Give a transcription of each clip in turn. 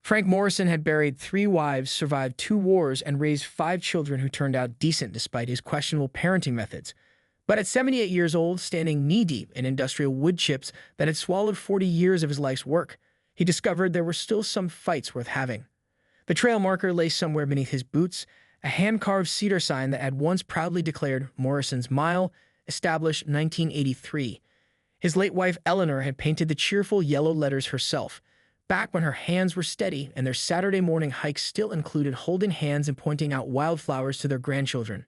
Frank Morrison had buried 3 wives, survived 2 wars, and raised 5 children who turned out decent despite his questionable parenting methods. But at 78 years old, standing knee-deep in industrial wood chips that had swallowed 40 years of his life's work, he discovered there were still some fights worth having. The trail marker lay somewhere beneath his boots, a hand-carved cedar sign that had once proudly declared Morrison's Mile, established 1983. His late wife Eleanor had painted the cheerful yellow letters herself, back when her hands were steady and their Saturday morning hikes still included holding hands and pointing out wildflowers to their grandchildren.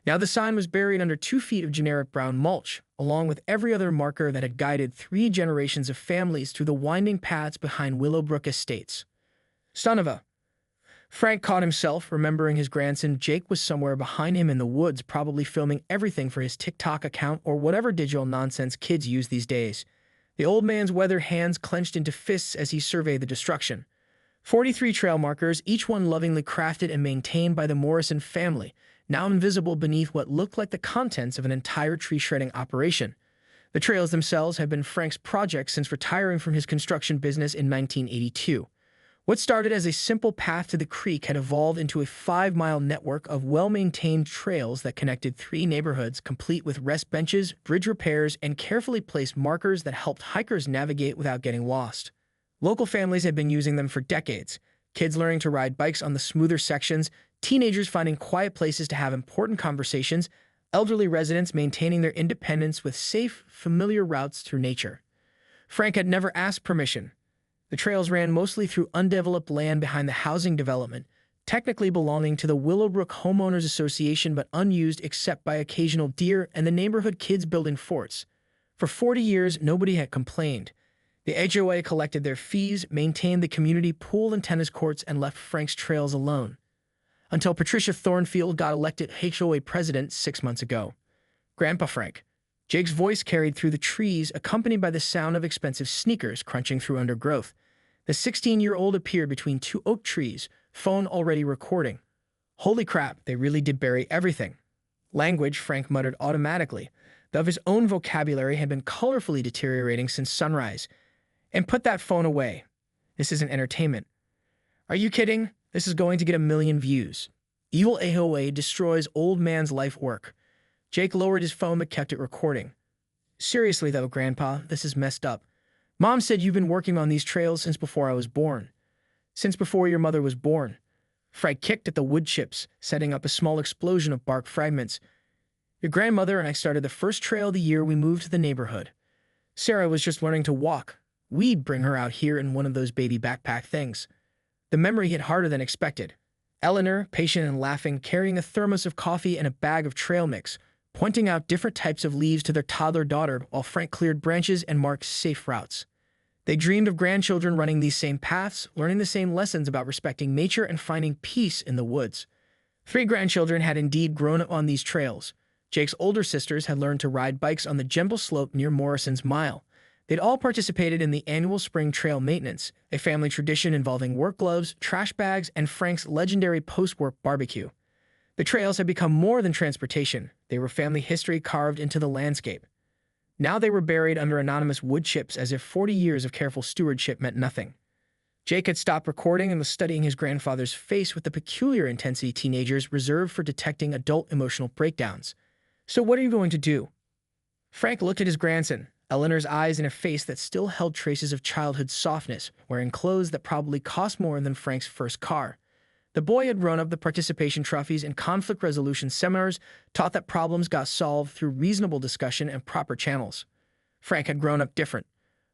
Now the sign was buried under 2 feet of generic brown mulch, along with every other marker that had guided 3 generations of families through the winding paths behind Willowbrook Estates. Son of a... Frank caught himself, remembering his grandson Jake was somewhere behind him in the woods, probably filming everything for his TikTok account or whatever digital nonsense kids use these days. The old man's weathered hands clenched into fists as he surveyed the destruction. 43 trail markers, each one lovingly crafted and maintained by the Morrison family, now invisible beneath what looked like the contents of an entire tree-shredding operation. The trails themselves had been Frank's project since retiring from his construction business in 1982. What started as a simple path to the creek had evolved into a 5-mile network of well-maintained trails that connected 3 neighborhoods, complete with rest benches, bridge repairs, and carefully placed markers that helped hikers navigate without getting lost. Local families had been using them for decades, kids learning to ride bikes on the smoother sections, teenagers finding quiet places to have important conversations, elderly residents maintaining their independence with safe, familiar routes through nature. Frank had never asked permission. The trails ran mostly through undeveloped land behind the housing development, technically belonging to the Willowbrook Homeowners Association but unused except by occasional deer and the neighborhood kids building forts. For 40 years, nobody had complained. The HOA collected their fees, maintained the community pool and tennis courts, and left Frank's trails alone. Until Patricia Thornfield got elected HOA president 6 months ago. Grandpa Frank. Jake's voice carried through the trees, accompanied by the sound of expensive sneakers crunching through undergrowth. The 16-year-old appeared between 2 oak trees, phone already recording. Holy crap, they really did bury everything. Language, Frank muttered automatically, though his own vocabulary had been colorfully deteriorating since sunrise. And put that phone away. This isn't entertainment. Are you kidding? This is going to get 1 million views. Evil HOA destroys old man's life work. Jake lowered his phone but kept it recording. Seriously though, Grandpa, this is messed up. Mom said you've been working on these trails since before I was born. Since before your mother was born. Frank kicked at the wood chips, setting up a small explosion of bark fragments. Your grandmother and I started the first trail the year we moved to the neighborhood. Sarah was just learning to walk. We'd bring her out here in one of those baby backpack things. The memory hit harder than expected. Eleanor, patient and laughing, carrying a thermos of coffee and a bag of trail mix, pointing out different types of leaves to their toddler daughter while Frank cleared branches and marked safe routes. They dreamed of grandchildren running these same paths, learning the same lessons about respecting nature and finding peace in the woods. 3 grandchildren had indeed grown up on these trails. Jake's older sisters had learned to ride bikes on the gentle slope near Morrison's Mile. They'd all participated in the annual spring trail maintenance, a family tradition involving work gloves, trash bags, and Frank's legendary post-work barbecue. The trails had become more than transportation. They were family history carved into the landscape. Now they were buried under anonymous wood chips as if 40 years of careful stewardship meant nothing. Jake had stopped recording and was studying his grandfather's face with the peculiar intensity teenagers reserve for detecting adult emotional breakdowns. So what are you going to do? Frank looked at his grandson, Eleanor's eyes in a face that still held traces of childhood softness, wearing clothes that probably cost more than Frank's first car. The boy had grown up the participation trophies and conflict resolution seminars, taught that problems got solved through reasonable discussion and proper channels. Frank had grown up different.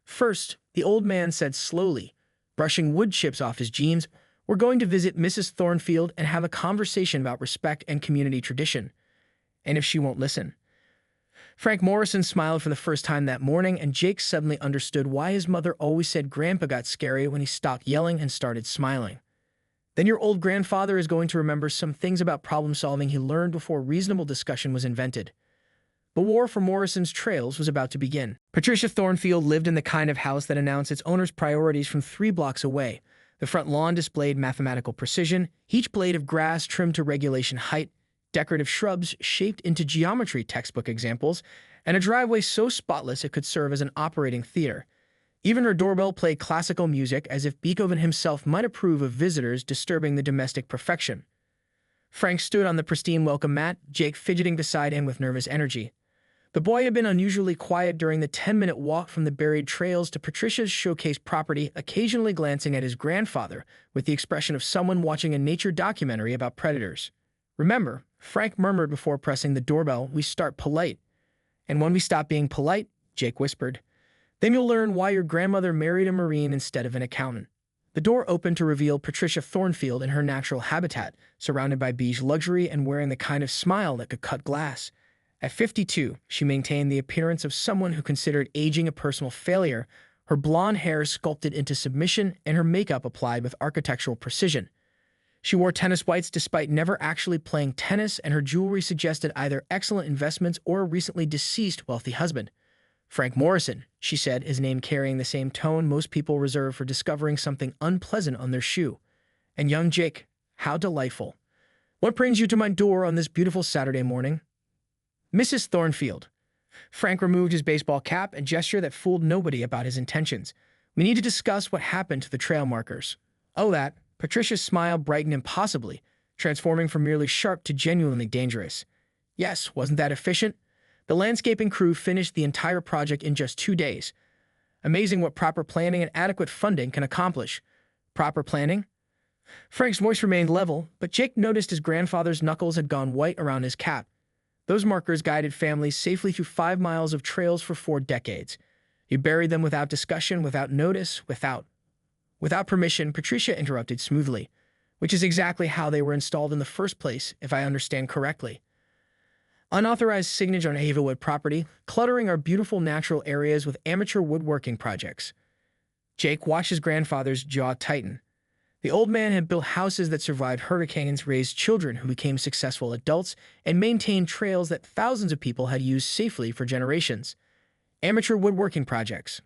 First, the old man said slowly, brushing wood chips off his jeans, "We're going to visit Mrs. Thornfield and have a conversation about respect and community tradition. And if she won't listen." Frank Morrison smiled for the first time that morning, and Jake suddenly understood why his mother always said Grandpa got scary when he stopped yelling and started smiling. Then your old grandfather is going to remember some things about problem-solving he learned before reasonable discussion was invented. The war for Morrison's trails was about to begin. Patricia Thornfield lived in the kind of house that announced its owner's priorities from 3 blocks away. The front lawn displayed mathematical precision, each blade of grass trimmed to regulation height, decorative shrubs shaped into geometry textbook examples, and a driveway so spotless it could serve as an operating theater. Even her doorbell played classical music as if Beethoven himself might approve of visitors disturbing the domestic perfection. Frank stood on the pristine welcome mat, Jake fidgeting beside him with nervous energy. The boy had been unusually quiet during the 10-minute walk from the buried trails to Patricia's showcase property, occasionally glancing at his grandfather with the expression of someone watching a nature documentary about predators. "Remember," Frank murmured before pressing the doorbell, "we start polite. And when we stop being polite," Jake whispered, "then you'll learn why your grandmother married a Marine instead of an accountant." The door opened to reveal Patricia Thornfield in her natural habitat, surrounded by beige luxury and wearing the kind of smile that could cut glass. At 52, she maintained the appearance of someone who considered aging a personal failure, her blonde hair sculpted into submission and her makeup applied with architectural precision. She wore tennis whites despite never actually playing tennis, and her jewelry suggested either excellent investments or a recently deceased wealthy husband. "Frank Morrison," she said, his name carrying the same tone most people reserve for discovering something unpleasant on their shoe. "And young Jake, how delightful. What brings you to my door on this beautiful Saturday morning?" "Mrs. Thornfield." Frank removed his baseball cap, a gesture that fooled nobody about his intentions. "We need to discuss what happened to the trail markers." "Oh, that." Patricia's smile brightened impossibly, transforming from merely sharp to genuinely dangerous. "Yes, wasn't that efficient? The landscaping crew finished the entire project in just 2 days. Amazing what proper planning and adequate funding can accomplish." "Proper planning?" Frank's voice remained level, but Jake noticed his grandfather's knuckles had gone white around his cap. "Those markers guided families safely through 5 miles of trails for 4 decades. You buried them without discussion, without notice, without permission," Patricia interrupted smoothly, "which is exactly how they were installed in the first place, if I understand correctly. Unauthorized signage on Hazelwood property, cluttering our beautiful natural areas with amateur woodworking projects." Jake watched his grandfather's jaw tighten. The old man had built houses that survived hurricanes, raised children who became successful adults, and maintained trails that thousands of people had used safely for generations. "Amateur woodworking projects.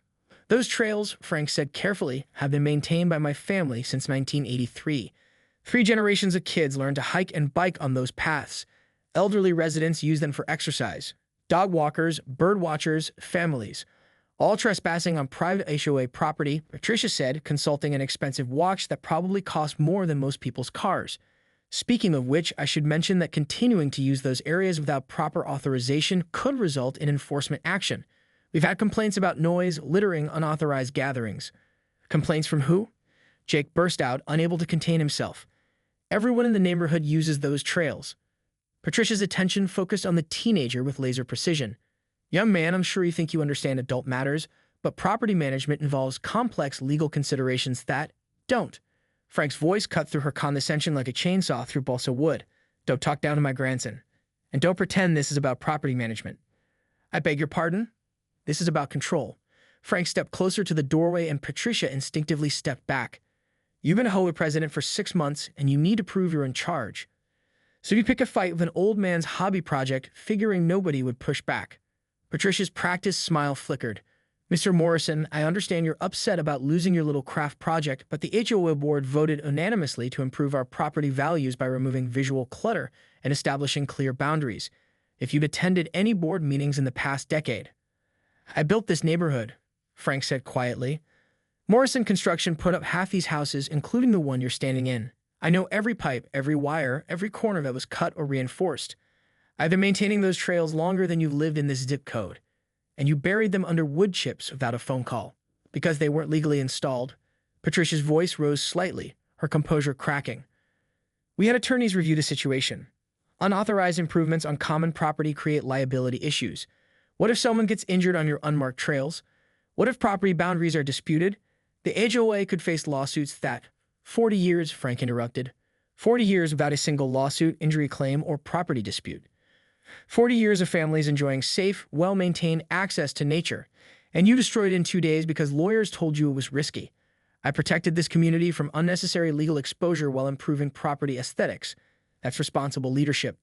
Those trails," Frank said carefully, "have been maintained by my family since 1983. 3 generations of kids learned to hike and bike on those paths. Elderly residents use them for exercise. Dog walkers, bird watchers, families, all trespassing on private HOA property," Patricia said, consulting an expensive watch that probably cost more than most people's cars. "Speaking of which, I should mention that continuing to use those areas without proper authorization could result in enforcement action. We've had complaints about noise, littering, unauthorized gatherings." "Complaints from who?" Jake burst out, unable to contain himself. "Everyone in the neighborhood uses those trails." Patricia's attention focused on the teenager with laser precision. "Young man, I'm sure you think you understand adult matters, but property management involves complex legal considerations that don't." Frank's voice cut through her condescension like a chainsaw through balsa wood. "Don't talk down to my grandson. And don't pretend this is about property management." "I beg your pardon?" "This is about control." Frank stepped closer to the doorway and Patricia instinctively stepped back. "You've been a HOA president for 6 months, and you need to prove you're in charge. So you pick a fight with an old man's hobby project, figuring nobody would push back." Patricia's practiced smile flickered. "Mr. Morrison, I understand you're upset about losing your little craft project, but the HOA board voted unanimously to improve our property values by removing visual clutter and establishing clear boundaries. If you'd attended any board meetings in the past decade." "I built this neighborhood," Frank said quietly. "Morrison Construction put up half these houses, including the one you're standing in. I know every pipe, every wire, every corner that was cut or reinforced. I've been maintaining those trails longer than you've lived in this zip code. And you buried them under wood chips without a phone call, because they weren't legally installed." Patricia's voice rose slightly, her composure cracking. "We had attorneys review the situation. Unauthorized improvements on common property create liability issues. What if someone gets injured on your unmarked trails? What if property boundaries are disputed? The HOA could face lawsuits that—" "40 years," Frank interrupted. 40 years without a single lawsuit, injury claim, or property dispute. 40 years of families enjoying safe, well-maintained access to nature. And you destroyed it in 2 days because lawyers told you it was risky. I protected this community from unnecessary legal exposure while improving property aesthetics. That's responsible leadership."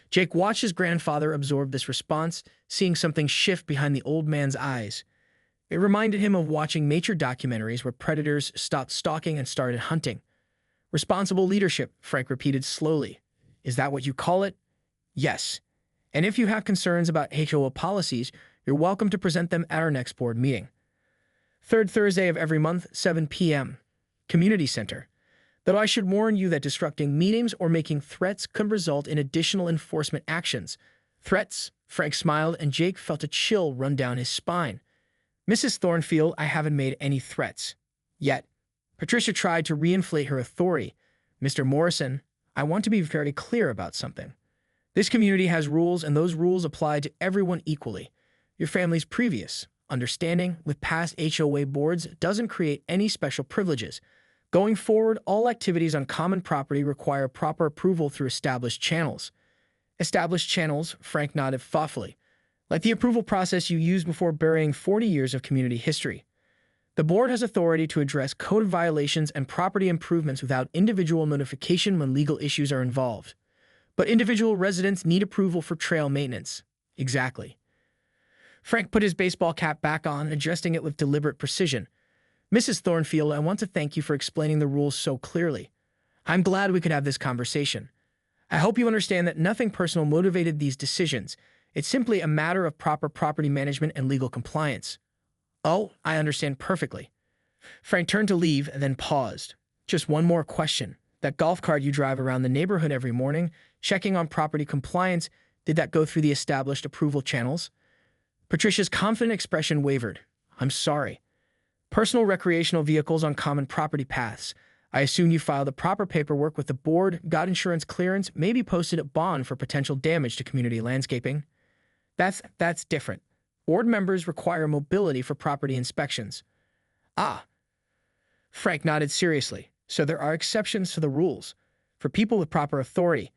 Jake watched his grandfather absorb this response, seeing something shift behind the old man's eyes. It reminded him of watching nature documentaries where predators stopped stalking and started hunting. "Responsible leadership," Frank repeated slowly. "Is that what you call it?" "Yes. And if you have concerns about HOA policies, you're welcome to present them at our next board meeting." Third Thursday of every month, 7 p.m. Community Center. Though I should warn you that disrupting meetings or making threats could result in additional enforcement actions. Threats? Frank smiled, and Jake felt a chill run down his spine. Mrs. Thornfield, I haven't made any threats. Yet. Patricia tried to reinflate her authority. Mr. Morrison, I want to be very clear about something. This community has rules, and those rules apply to everyone equally. Your family's previous understanding with past HOA boards doesn't create any special privileges. Going forward, all activities on common property require proper approval through established channels. Established channels, Frank nodded thoughtfully, like the approval process you used before burying 40 years of community history. The board has authority to address code violations and property improvements without individual notification when legal issues are involved. But individual residents need approval for trail maintenance. Exactly. Frank put his baseball cap back on, adjusting it with deliberate precision. Mrs. Thornfield, I want to thank you for explaining the rules so clearly. I'm glad we could have this conversation. I hope you understand that nothing personal motivated these decisions. It's simply a matter of proper property management and legal compliance. Oh, I understand perfectly. Frank turned to leave and then paused. Just one more question. That golf cart you drive around the neighborhood every morning, checking on property compliance, did that go through the established approval channels? Patricia's confident expression wavered. I'm sorry. Personal recreational vehicles on common property paths. I assume you filed the proper paperwork with the board, got insurance clearance, maybe posted a bond for potential damage to community landscaping. That's different. Board members require mobility for property inspections. Ah. Frank nodded seriously. So there are exceptions to the rules. For people with proper authority.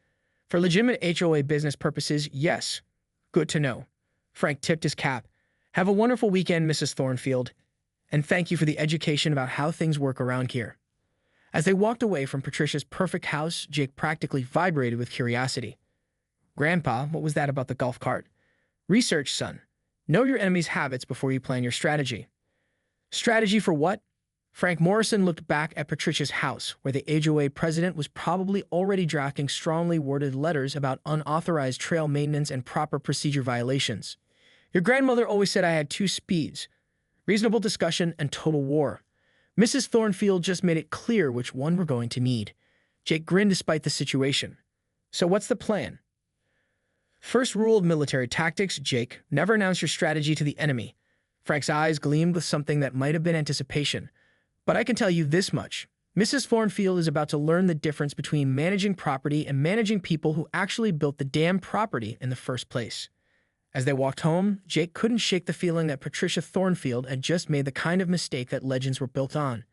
For legitimate HOA business purposes, yes. Good to know. Frank tipped his cap. Have a wonderful weekend, Mrs. Thornfield. And thank you for the education about how things work around here. As they walked away from Patricia's perfect house, Jake practically vibrated with curiosity. Grandpa, what was that about the golf cart? Research, son. Know your enemy's habits before you plan your strategy. Strategy for what? Frank Morrison looked back at Patricia's house, where the HOA president was probably already drafting strongly worded letters about unauthorized trail maintenance and proper procedure violations. Your grandmother always said I had two speeds: reasonable discussion and total war. Mrs. Thornfield just made it clear which one we're going to need. Jake grinned despite the situation. So what's the plan? First rule of military tactics, Jake, never announce your strategy to the enemy. Frank's eyes gleamed with something that might have been anticipation. But I can tell you this much. Mrs. Thornfield is about to learn the difference between managing property and managing people who actually built the damn property in the first place. As they walked home, Jake couldn't shake the feeling that Patricia Thornfield had just made the kind of mistake that legends were built on.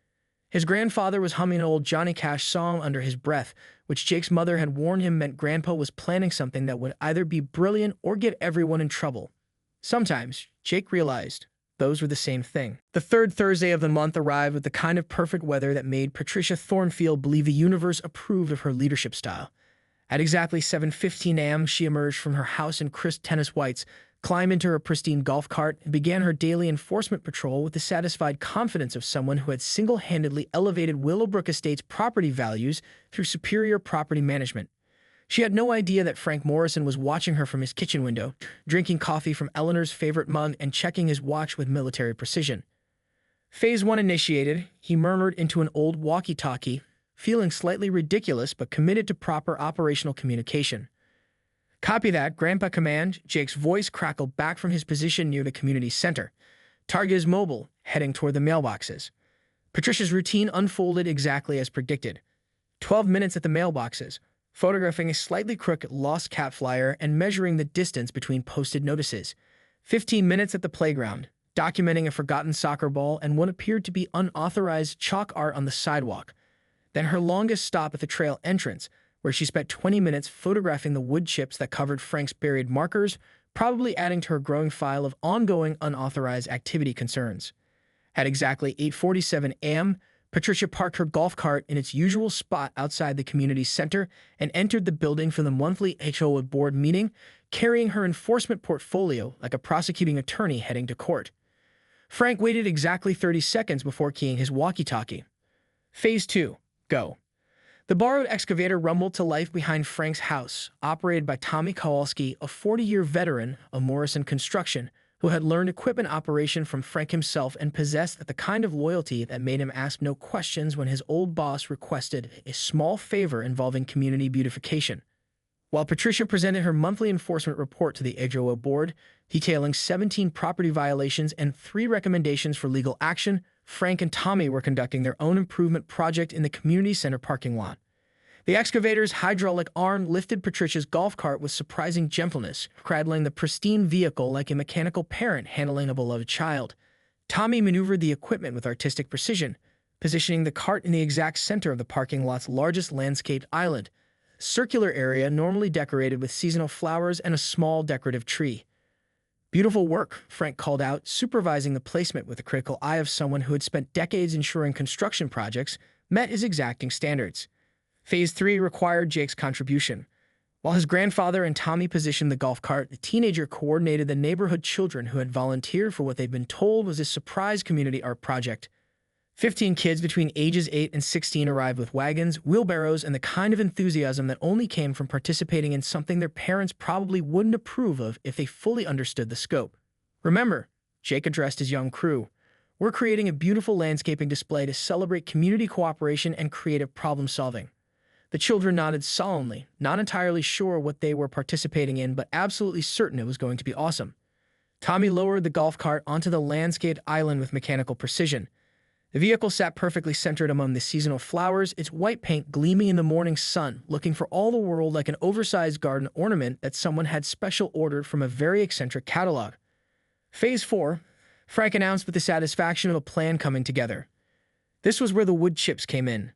His grandfather was humming an old Johnny Cash song under his breath, which Jake's mother had warned him meant Grandpa was planning something that would either be brilliant or get everyone in trouble. Sometimes, Jake realized, those were the same thing. The third Thursday of the month arrived with the kind of perfect weather that made Patricia Thornfield believe the universe approved of her leadership style. At exactly 7:15 a.m., she emerged from her house in crisp tennis whites, climbed into her pristine golf cart, and began her daily enforcement patrol with the satisfied confidence of someone who had single-handedly elevated Willowbrook Estate's property values through superior property management. She had no idea that Frank Morrison was watching her from his kitchen window, drinking coffee from Eleanor's favorite mug and checking his watch with military precision. Phase 1 initiated, he murmured into an old walkie-talkie, feeling slightly ridiculous but committed to proper operational communication. Copy that, Grandpa command. Jake's voice crackled back from his position near the community center. Target is mobile, heading toward the mailboxes. Patricia's routine unfolded exactly as predicted. 12 minutes at the mailboxes, photographing a slightly crooked lost cat flyer and measuring the distance between posted notices. 15 minutes at the playground, documenting a forgotten soccer ball and what appeared to be unauthorized chalk art on the sidewalk. Then her longest stop at the trail entrance, where she spent 20 minutes photographing the wood chips that covered Frank's buried markers, probably adding to her growing file of ongoing unauthorized activity concerns. At exactly 8:47 a.m., Patricia parked her golf cart in its usual spot outside the community center and entered the building for the monthly HOA board meeting, carrying her enforcement portfolio like a prosecuting attorney heading to court. Frank waited exactly 30 seconds before keying his walkie-talkie. Phase 2. Go. The borrowed excavator rumbled to life behind Frank's house, operated by Tommy Kowalski, a 40-year veteran of Morrison construction, who had learned equipment operation from Frank himself and possessed the kind of loyalty that made him ask no questions when his old boss requested a small favor involving community beautification. While Patricia presented her monthly enforcement report to the HOA board, detailing 17 property violations and 3 recommendations for legal action, Frank and Tommy were conducting their own improvement project in the community center parking lot. The excavator's hydraulic arm lifted Patricia's golf cart with surprising gentleness, cradling the pristine vehicle like a mechanical parent handling a beloved child. Tommy maneuvered the equipment with artistic precision, positioning the cart in the exact center of the parking lot's largest landscaped island, a circular area normally decorated with seasonal flowers and a small decorative tree. "Beautiful work," Frank called out, supervising the placement with the critical eye of someone who had spent decades ensuring construction projects met his exacting standards. Phase 3 required Jake's contribution. While his grandfather and Tommy positioned the golf cart, the teenager coordinated the neighborhood children who had volunteered for what they'd been told was a surprise community art project. 15 kids between ages 8 and 16 arrived with wagons, wheelbarrows, and the kind of enthusiasm that only came from participating in something their parents probably wouldn't approve of if they fully understood the scope. "Remember," Jake addressed his young crew, "we're creating a beautiful landscaping display to celebrate community cooperation and creative problem-solving." The children nodded solemnly, not entirely sure what they were participating in, but absolutely certain it was going to be awesome. Tommy lowered the golf cart onto the landscaped island with mechanical precision. The vehicle sat perfectly centered among the seasonal flowers, its white paint gleaming in the morning sun, looking for all the world like an oversized garden ornament that someone had special ordered from a very eccentric catalog. Phase 4, Frank announced with the satisfaction of a plan coming together. This was where the wood chips came in.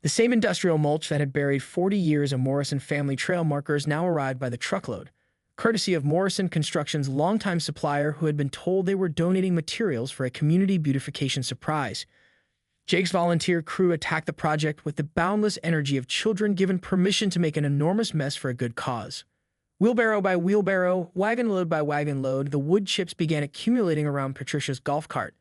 The same industrial mulch that had buried 40 years of Morrison family trail markers now arrived by the truckload, courtesy of Morrison Construction's longtime supplier who had been told they were donating materials for a community beautification surprise. Jake's volunteer crew attacked the project with the boundless energy of children given permission to make an enormous mess for a good cause. Wheelbarrow by wheelbarrow, wagon load by wagon load, the wood chips began accumulating around Patricia's golf cart.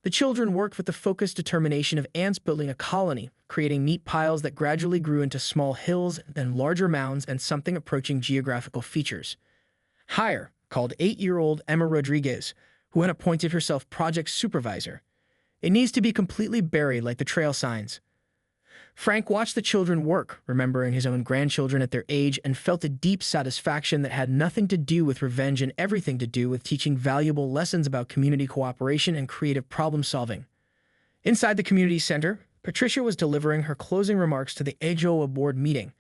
The children worked with the focused determination of ants building a colony, creating neat piles that gradually grew into small hills, then larger mounds, and something approaching geographical features. "Hire," called 8-year-old Emma Rodriguez, who had appointed herself project supervisor. "It needs to be completely buried like the trail signs." Frank watched the children work, remembering his own grandchildren at their age, and felt a deep satisfaction that had nothing to do with revenge and everything to do with teaching valuable lessons about community cooperation and creative problem-solving. Inside the community center, Patricia was delivering her closing remarks to the HOA board meeting,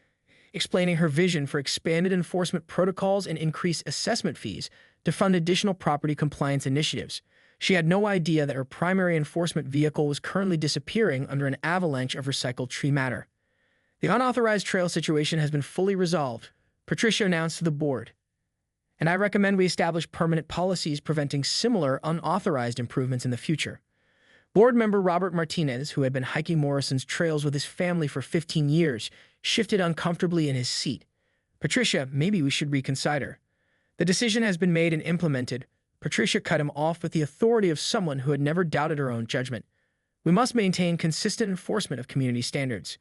explaining her vision for expanded enforcement protocols and increased assessment fees to fund additional property compliance initiatives. She had no idea that her primary enforcement vehicle was currently disappearing under an avalanche of recycled tree matter. "The unauthorized trail situation has been fully resolved," Patricia announced to the board, "and I recommend we establish permanent policies preventing similar unauthorized improvements in the future." Board member Robert Martinez, who had been hiking Morrison's trails with his family for 15 years, shifted uncomfortably in his seat. "Patricia, maybe we should reconsider. The decision has been made and implemented." Patricia cut him off with the authority of someone who had never doubted her own judgment. "We must maintain consistent enforcement of community standards."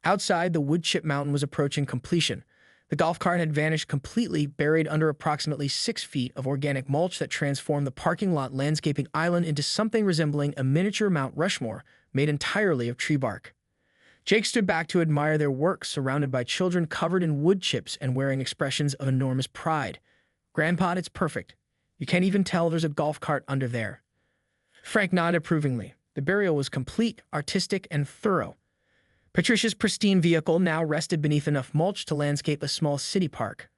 Outside, the wood chip mountain was approaching completion. The golf cart had vanished completely, buried under approximately 6 feet of organic mulch that transformed the parking lot landscaping island into something resembling a miniature Mount Rushmore made entirely of tree bark. Jake stood back to admire their work, surrounded by children covered in wood chips and wearing expressions of enormous pride. "Grandpa, it's perfect. You can't even tell there's a golf cart under there." Frank nodded approvingly. The burial was complete, artistic, and thorough. Patricia's pristine vehicle now rested beneath enough mulch to landscape a small city park,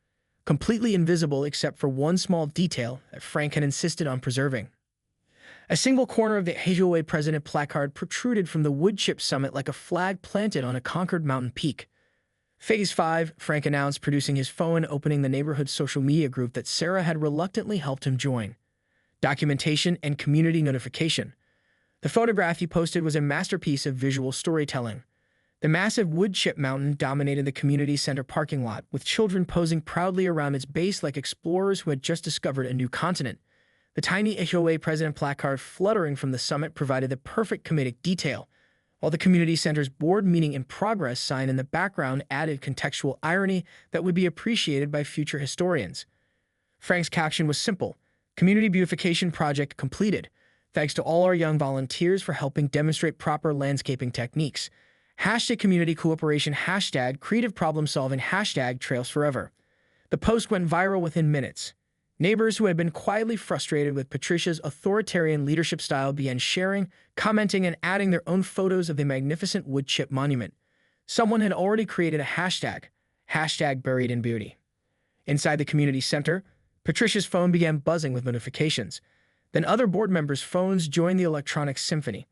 completely invisible except for one small detail that Frank had insisted on preserving. A single corner of the HOA president placard protruded from the wood chip summit like a flag planted on a conquered mountain peak. Phase 5, Frank announced, producing his phone and opening the neighborhood social media group that Sarah had reluctantly helped him join. Documentation and community notification. The photograph he posted was a masterpiece of visual storytelling. The massive wood chip mountain dominated the community center parking lot, with children posing proudly around its base like explorers who had just discovered a new continent. The tiny HOA president placard fluttering from the summit provided the perfect comedic detail, while the community center's board meeting in progress sign in the background added contextual irony that would be appreciated by future historians. Frank's caption was simple: Community beautification project completed. Thanks to all our young volunteers for helping demonstrate proper landscaping techniques. Hashtag community cooperation, hashtag creative problem solving, hashtag trails forever. The post went viral within minutes. Neighbors who had been quietly frustrated with Patricia's authoritarian leadership style began sharing, commenting, and adding their own photos of the magnificent wood chip monument. Someone had already created a hashtag buried in beauty. Inside the community center, Patricia's phone began buzzing with notifications. Then other board members' phones joined the electronic symphony.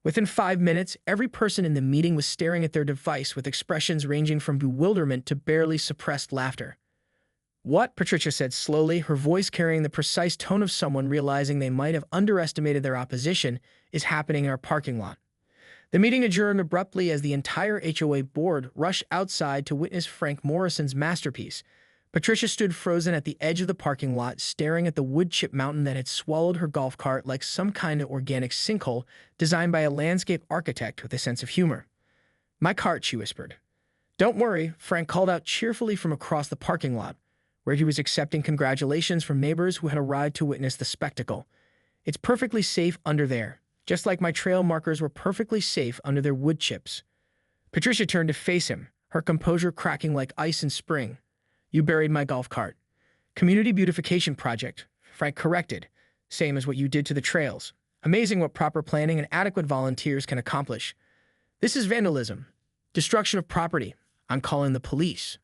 Within 5 minutes, every person in the meeting was staring at their device with expressions ranging from bewilderment to barely suppressed laughter. "What?" Patricia said slowly, her voice carrying the precise tone of someone realizing they might have underestimated their opposition, "is happening in our parking lot." The meeting adjourned abruptly as the entire HOA board rushed outside to witness Frank Morrison's masterpiece. Patricia stood frozen at the edge of the parking lot, staring at the wood chip mountain that had swallowed her golf cart like some kind of organic sinkhole designed by a landscape architect with a sense of humor. "My cart," she whispered. "Don't worry," Frank called out cheerfully from across the parking lot, where he was accepting congratulations from neighbors who had arrived to witness the spectacle. "It's perfectly safe under there, just like my trail markers were perfectly safe under their wood chips." Patricia turned to face him, her composure cracking like ice in spring. "You buried my golf cart." "Community beautification project," Frank corrected. "Same as what you did to the trails. Amazing what proper planning and adequate volunteers can accomplish." "This is vandalism. Destruction of property. I'm calling the police."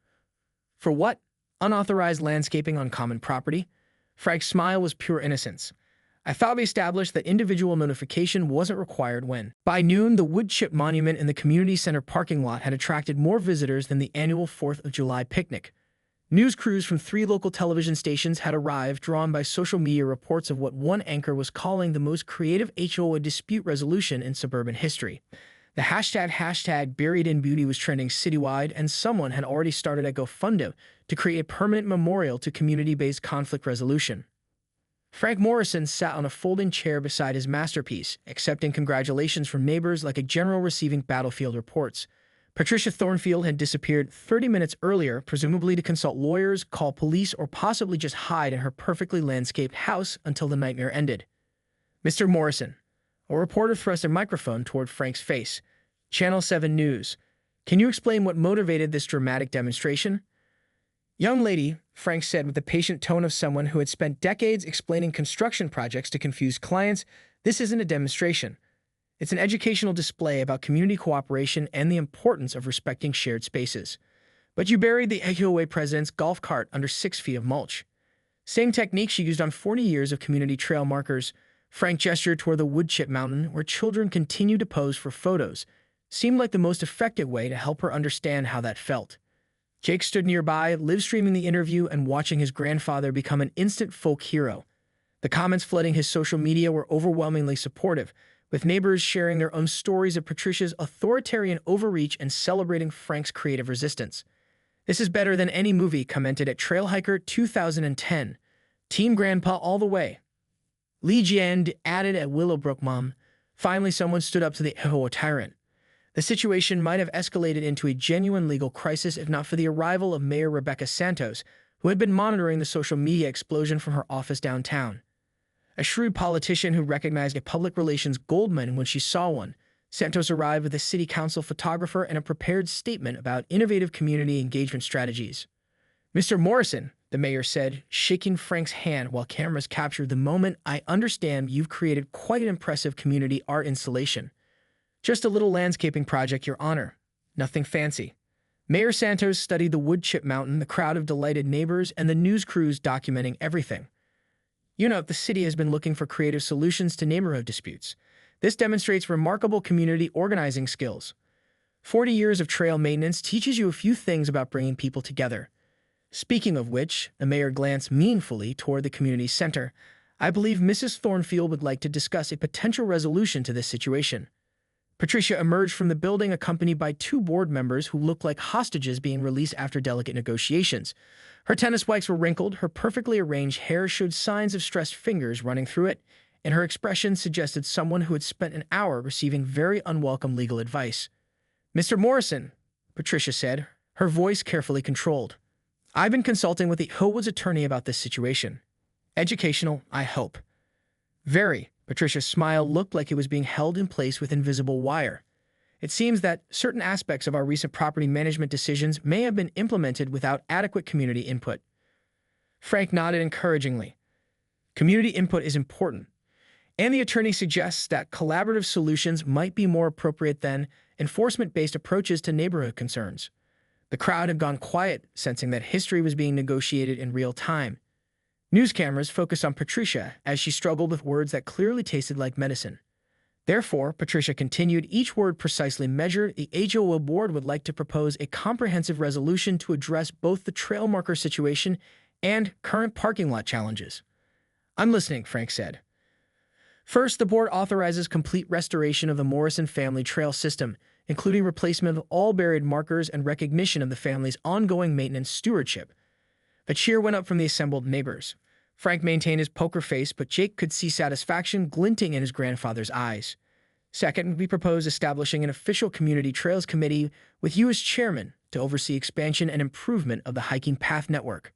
"For what?" "Unauthorized landscaping on common property." Frank's smile was pure innocence. "I thought we established that individual notification wasn't required when." By noon, the wood chip monument in the community center parking lot had attracted more visitors than the annual 4th of July picnic. News crews from 3 local television stations had arrived, drawn by social media reports of what one anchor was calling the most creative HOA dispute resolution in suburban history. The hashtag buried in beauty was trending citywide, and someone had already started a GoFundMe to create a permanent memorial to community-based conflict resolution. Frank Morrison sat on a folding chair beside his masterpiece, accepting congratulations from neighbors like a general receiving battlefield reports. Patricia Thornfield had disappeared 30 minutes earlier, presumably to consult lawyers, call police, or possibly just hide in her perfectly landscaped house until the nightmare ended. "Mr. Morrison." A reporter thrust a microphone toward Frank's face. "Channel 7 News. Can you explain what motivated this dramatic demonstration?" "Young lady," Frank said with the patient tone of someone who had spent decades explaining construction projects to confused clients, "this isn't a demonstration. It's an educational display about community cooperation and the importance of respecting shared spaces. But you buried the HOA president's golf cart under 6 feet of mulch. Same technique she used on 40 years of community trail markers." Frank gestured toward the wood chip mountain, where children continued to pose for photos. Seemed like the most effective way to help her understand how that felt. Jake stood nearby, live-streaming the interview and watching his grandfather become an instant folk hero. The comments flooding his social media were overwhelmingly supportive, with neighbors sharing their own stories of Patricia's authoritarian overreach and celebrating Frank's creative resistance. "This is better than any movie," commented at Trailhiker 2010. "Team Grandpa all the way." Lee Jian added at Willowbrook Mom. Finally, someone stood up to the HOA tyrant. The situation might have escalated into a genuine legal crisis if not for the arrival of Mayor Rebecca Santos, who had been monitoring the social media explosion from her office downtown. A shrewd politician who recognized a public relations goldmine when she saw one, Santos arrived with a city council photographer and a prepared statement about innovative community engagement strategies. "Mr. Morrison," the mayor said, shaking Frank's hand while cameras captured the moment, "I understand you've created quite an impressive community art installation." "Just a little landscaping project, Your Honor. Nothing fancy." Mayor Santos studied the wood chip mountain, the crowd of delighted neighbors, and the news crews documenting everything. "You know, the city has been looking for creative solutions to neighborhood disputes. This demonstrates remarkable community organizing skills. 40 years of trail maintenance teaches you a few things about bringing people together. Speaking of which," the mayor glanced meaningfully toward the community center, "I believe Mrs. Thornfield would like to discuss a potential resolution to this situation." Patricia emerged from the building accompanied by 2 board members who looked like hostages being released after delicate negotiations. Her tennis spikes were wrinkled, her perfectly arranged hair showed signs of stressed fingers running through it, and her expression suggested someone who had spent an hour receiving very unwelcome legal advice. "Mr. Morrison," Patricia said, her voice carefully controlled, "I've been consulting with the HOA's attorney about this situation. Educational, I hope. Very. Patricia's smile looked like it was being held in place with invisible wire. It seems that certain aspects of our recent property management decisions may have been implemented without adequate community input. Frank nodded encouragingly. Community input is important, and the attorney suggests that collaborative solutions might be more appropriate than enforcement-based approaches to neighborhood concerns. The crowd had gone quiet, sensing that history was being negotiated in real time. News cameras focused on Patricia as she struggled with words that clearly tasted like medicine. Therefore, Patricia continued, each word precisely measured. The HOA board would like to propose a comprehensive resolution to address both the trail marker situation and current parking lot challenges. I'm listening, Frank said. First, the board authorizes complete restoration of the Morrison family trail system, including replacement of all buried markers and recognition of the family's ongoing maintenance stewardship. A cheer went up from the assembled neighbors. Frank maintained his poker face, but Jake could see satisfaction glinting in his grandfather's eyes. Second, we propose establishing an official community trails committee with you as chairman to oversee expansion and improvement of the hiking path network.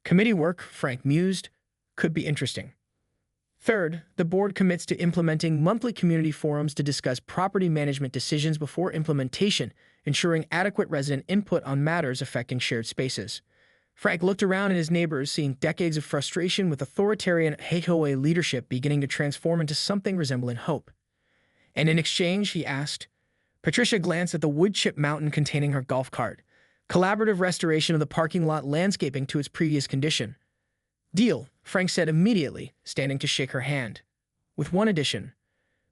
Committee work, Frank mused, could be interesting. Third, the board commits to implementing monthly community forums to discuss property management decisions before implementation, ensuring adequate resident input on matters affecting shared spaces. Frank looked around at his neighbors, seeing decades of frustration with authoritarian HOA leadership beginning to transform into something resembling hope. And in exchange, he asked. Patricia glanced at the wood chip mountain containing her golf cart. Collaborative restoration of the parking lot landscaping to its previous condition. Deal, Frank said immediately, standing to shake her hand. With one addition.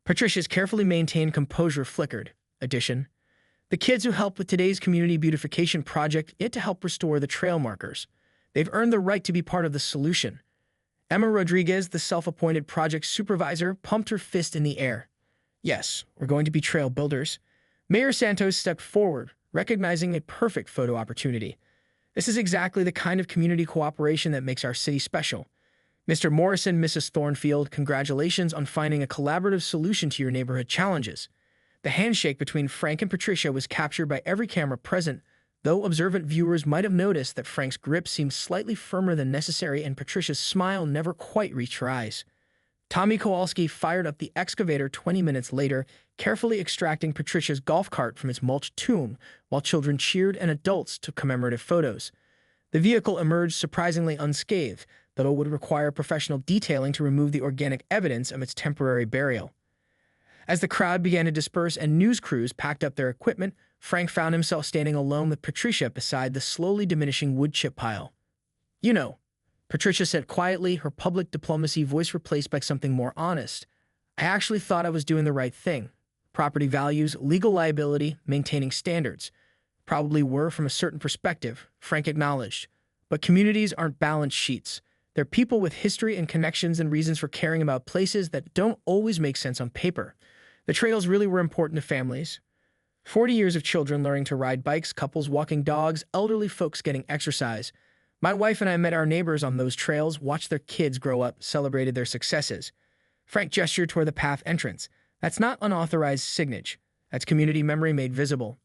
Patricia's carefully maintained composure flickered. Addition. The kids who helped with today's community beautification project get to help restore the trail markers. They've earned the right to be part of the solution. Emma Rodriguez, the self-appointed project supervisor, pumped her fist in the air. Yes, we're going to be trail builders. Mayor Santos stepped forward, recognizing a perfect photo opportunity. This is exactly the kind of community cooperation that makes our city special. Mr. Morrison, Mrs. Thornfield, congratulations on finding a collaborative solution to your neighborhood challenges. The handshake between Frank and Patricia was captured by every camera present, though observant viewers might have noticed that Frank's grip seemed slightly firmer than necessary and Patricia's smile never quite reached her eyes. Tommy Kowalski fired up the excavator 20 minutes later, carefully extracting Patricia's golf cart from its mulched tomb, while children cheered and adults took commemorative photos. The vehicle emerged surprisingly unscathed, though it would require professional detailing to remove the organic evidence of its temporary burial. As the crowd began to disperse and news crews packed up their equipment, Frank found himself standing alone with Patricia beside the slowly diminishing wood chip pile. You know, Patricia said quietly, her public diplomacy voice replaced by something more honest. I actually thought I was doing the right thing. Property values, legal liability, maintaining standards. Probably were from a certain perspective, Frank acknowledged. But communities aren't balance sheets. They're people with history and connections and reasons for caring about places that don't always make sense on paper. The trails really were important to families. 40 years of children learning to ride bikes, couples walking dogs, elderly folks getting exercise. My wife and I met our neighbors on those trails, watched their kids grow up, celebrated their successes. Frank gestured toward the path entrance. That's not unauthorized signage. That's community memory made visible.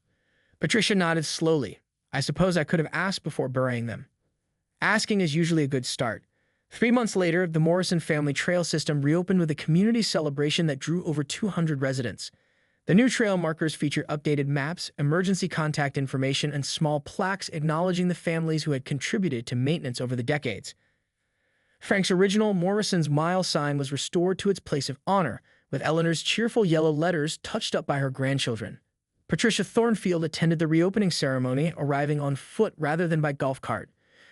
Patricia nodded slowly. I suppose I could have asked before burying them. Asking is usually a good start. 3 months later, the Morrison family trail system reopened with a community celebration that drew over 200 residents. The new trail markers feature updated maps, emergency contact information, and small plaques acknowledging the families who had contributed to maintenance over the decades. Frank's original Morrison's Mile sign was restored to its place of honor, with Eleanor's cheerful yellow letters touched up by her grandchildren. Patricia Thornfield attended the reopening ceremony, arriving on foot rather than by golf cart.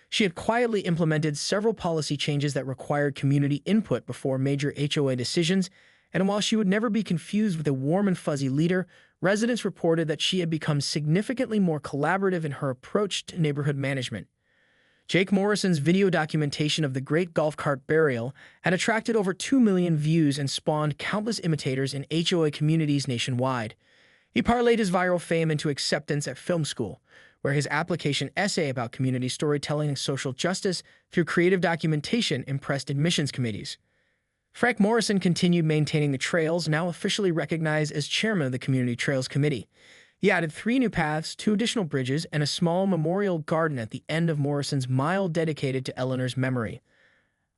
She had quietly implemented several policy changes that required community input before major HOA decisions, and while she would never be confused with a warm and fuzzy leader, residents reported that she had become significantly more collaborative in her approach to neighborhood management. Jake Morrison's video documentation of the Great Golf Cart Burial had attracted over 2 million views and spawned countless imitators in HOA communities nationwide. He parlayed his viral fame into acceptance at film school, where his application essay about community storytelling and social justice through creative documentation impressed admissions committees. Frank Morrison continued maintaining the trails, now officially recognized as chairman of the Community Trails Committee. He added 3 new paths, 2 additional bridges, and a small memorial garden at the end of Morrison's mile dedicated to Eleanor's memory.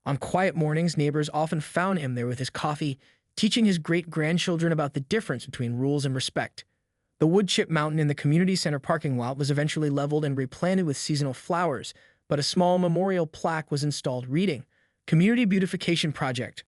On quiet mornings, neighbors often found him there with his coffee, teaching his great-grandchildren about the difference between rules and respect. The wood chip mountain in the community center parking lot was eventually leveled and replanted with seasonal flowers, but a small memorial plaque was installed reading, "Community Beautification Project."